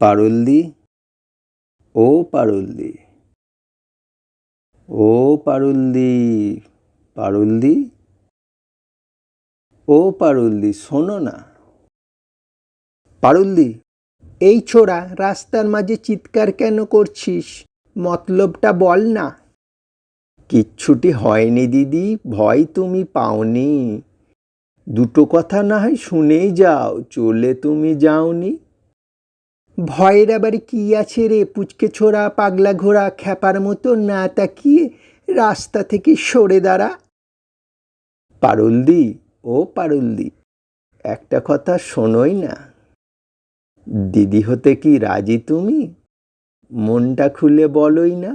পারুলদি, ও পারুলদি, ও পারুলদি, পারুলদি, ও পারুলদি, শোনো না। পারুলদি, এই ছোড়া, রাস্তার মাঝে চিৎকার কেন করছিস? মতলবটা বল না। কিচ্ছুটি হয়নি দিদি, ভয় তুমি পাওনি। দুটো কথা না হয় শুনেই যাও, চলে তুমি যাওনি। ভয়ের আবার কি আছে রে পুচকে ছোড়া, পাগলা ঘোড়া, খ্যাপার মতো না তাকিয়ে রাস্তা থেকে সরে দাঁড়া। পারুলদি, ও পারুলদি, একটা কথা শোনোই না। দিদি হতে কি রাজি তুমি? মনটা খুলে বলোই না।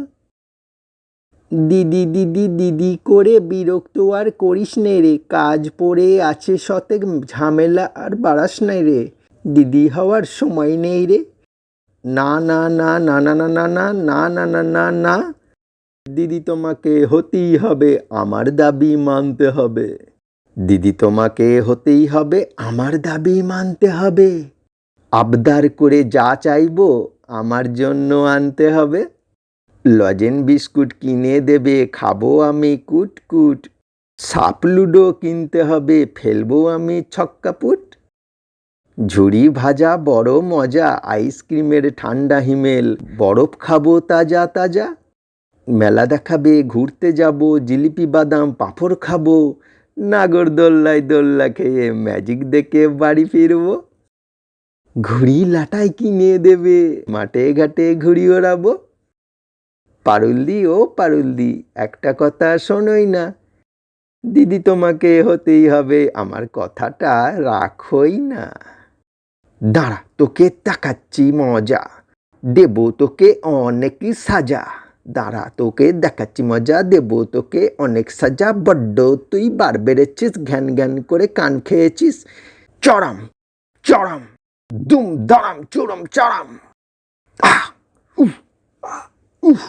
দিদি দিদি দিদি করে বিরক্ত আর করিস নে রে, কাজ পড়ে আছে শতেক, ঝামেলা আর বাড়াস নাই রে। দিদি হওয়ার সময় নেই রে। না না না না না না না না না না না না না, দিদি তোমাকে হতেই হবে, আমার দাবি মানতে হবে। দিদি তোমাকে হতেই হবে, আমার দাবি মানতে হবে। আবদার করে যা চাইবো আমার জন্য আনতে হবে। লজেন বিস্কুট কিনে দেবে, খাবো আমি কুট কুট। সাপ লুডো কিনতে হবে, ফেলবো আমি ছক্কাপুট। ঝুড়ি ভাজা বড় মজা, আইসক্রিমের ঠান্ডা হিমেল, বরফ খাবো তাজা তাজা। মেলা দেখাবে, ঘুরতে যাব, জিলিপি বাদাম পাঁপড় খাবো। নাগরদোল্লায় দোল্লা খেয়ে ম্যাজিক দেখে বাড়ি ফিরবো। ঘুড়ি লাটাই কিনে দেবে, মাঠে ঘাটে ঘুড়ি ওড়াবো। পারুলদি, ও পারুলদি, একটা কথা শোনোই না। দিদি তোমাকে হতেই হবে, আমার কথাটা রাখোই না। দাঁড়া, তোকে দেখাচ্ছি মজা, দেবো তোকে অনেক সাজা। দাঁড়া, তোকে দেখাচ্ছি মজা, দেবো তোকে অনেক সাজা। বড্ড তুই বার বেড়েছিস, ঘ্যান ঘ্যান করে কান খেয়েছিস। চড়াম চড়াম, দুম দাঁড়াম চোরম চাড়াম। আহ উফ, উফ।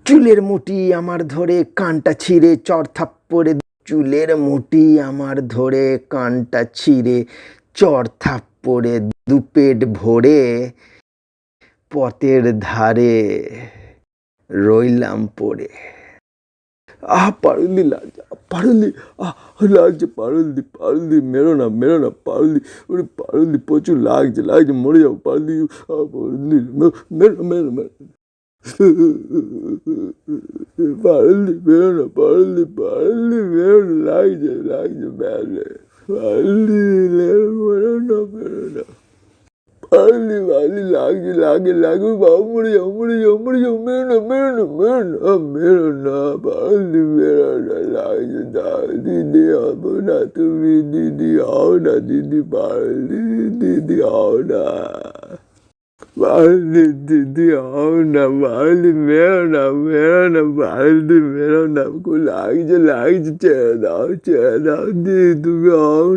চুলের মুঠি আমার ধরে কানটা ছিঁড়ে চড় থাপ্পড়ে, চুলের মুঠি আমার ধরে কানটা ছিঁড়ে চড় থাপ্পড়ে, দুপেট ভরে পথের ধারে রইলাম পড়ে। আহ পারুলদি, লাগছে পারুলদি, আহ লাগছে পারুলদি, পারুলদি মেরো না মেরো না পারুলদি, ওরে পারুলদি প্রচুর লাগছে লাগছে, মরে যাবো পারুলদি, পারুলদি মেরো মেরো মেরো। পারুলদি মেরো না, পারুলদি পারুলদি মেরো না, লাগছে লাগছে মেরো। পারুলদি মেরো না মেরো না। পারুলদি পারুলদি লাগছে লাগে লাগে, বাবা মরে যাও মরে যাও মরে যাও, মেরো না মেরো না মেরো না মেরো না। পারুলদি মেরো না, লাগছে দাও, দিদি হবো না তুমি, দিদি হও না দিদি, পারুলদি দিদি হও না। পারুলদি দিদি হও না, পারুলদি মেরো না মেরো না, পারুলদি মেরো না, খুব লাগছে লাগছে, ছেড়ে দাও দিদি, তুমি হও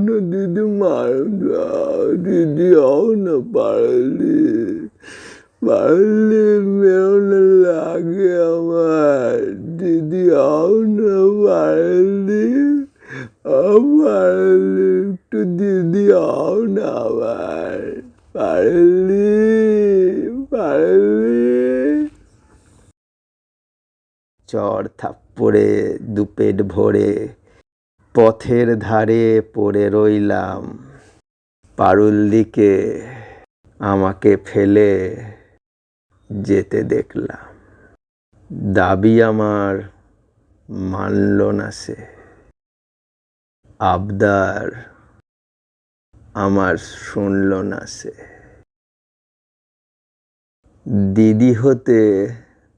না দিদি, মারো দাও দিদি, হও না পারুলদি, পারুলদি মেরো না, লাগে আমার, দিদি হও না পারুলদি, পারুলদি একটু দিদি হও না আমার, পারুলদি পারুলদি। চড় থাপ্পড়ে দুপেট ভরে পথের ধারে পড়ে রইলাম। পারুলদিকে আমাকে ফেলে যেতে দেখলাম। দাবি আমার মানল না সে, আবদার আমার শুনল না সে। দিদি হতে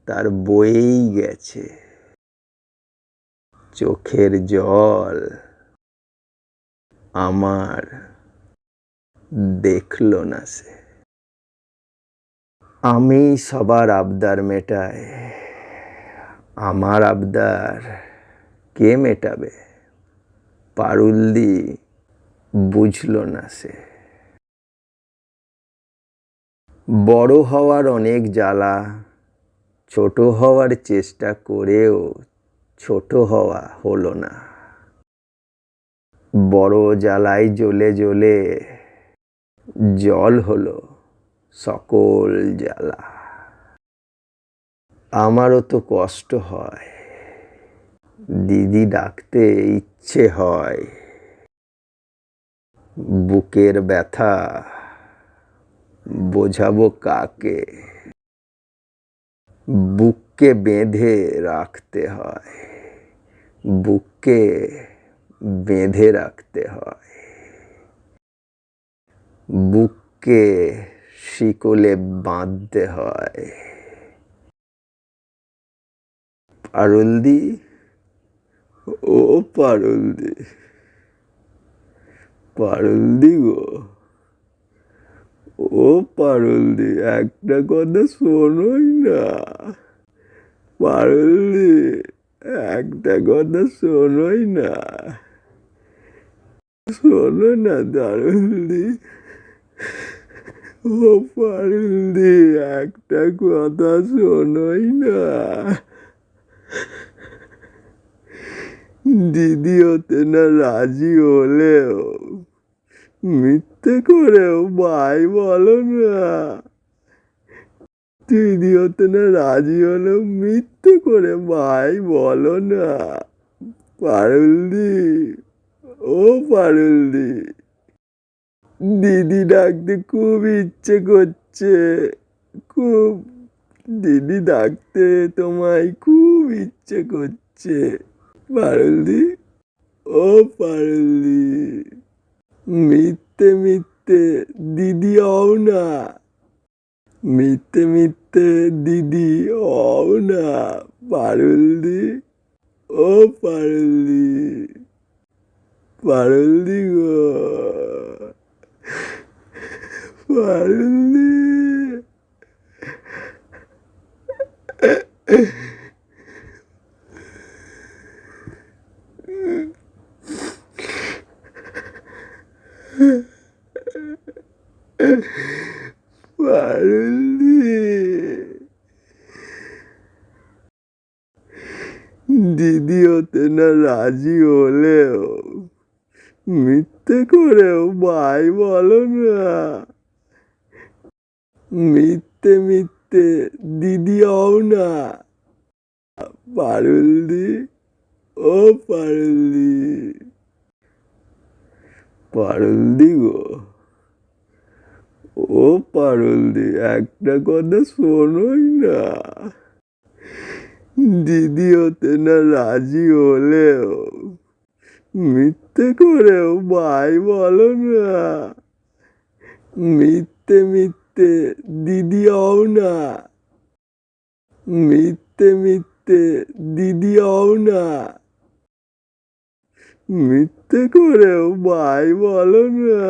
তার বয়েই গেছে, চোখের জল আমার দেখল না সে। আমি সবার আবদার মেটাই, আমার আবদার কে মেটাবে? পারুলদি বুঝল না সে। বড় হওয়ার অনেক জ্বালা, ছোট হওয়ার চেষ্টা করেও ছোট হওয়া হলো না। বড় জ্বালায় জ্বলে জ্বলে জল হলো, সকল জ্বালা। আমারও তো কষ্ট হয়, দিদি ডাকতে ইচ্ছে হয়, বুকের ব্যথা বোঝাবো কাকে, বুককে বেঁধে রাখতে হয়, বুককে বেঁধে রাখতে হয়, বুককে শিকলে বাঁধতে হয়। পারুলদি, ও পারুলদি, পারুলদি গো, ও পারুলদি, একটা কথা শোনোই না। পারুলদি, একটা কথা শোনোই না, শোনো না দারুলদি। ও পারুলদি, একটা কথা শোনোই না। দিদি হতে না রাজি হলেও মিথ্যে করেও ভাই বলো না। দিদি হতে না রাজি হলেও মিথ্যে করে ভাই বলো না। পারুলদি, ও পারুলদি, দিদি ডাকতে খুব ইচ্ছে করছে, খুব। দিদি ডাকতে তোমায় খুব ইচ্ছে করছে। পারুলদি, ও পারুলদি, মিথ্যে মিথ্যে দিদি হও না, মিথ্যে মিথ্যে দিদি হও না। পারুলদি, ও পারুলদি, পারুলদি গো, পারুলদি। পারুলদি, দিদি হতে না রাজি হলেও মিথ্যে করেও ভাই বলো না। মিথ্যে মিথ্যে দিদি হও না। পারুলদি, ও পারুলদি, পারুলদি গো, ও পারুলদি, একটা কথা শোনোই না। দিদি হতে না রাজি হলেও মিথ্যে করেও ভাই বলো না। মিথ্যে মিথ্যে দিদি হও না, মিথ্যে মিথ্যে দিদি হও না। মিথ্যে করেও ভাই বলো না।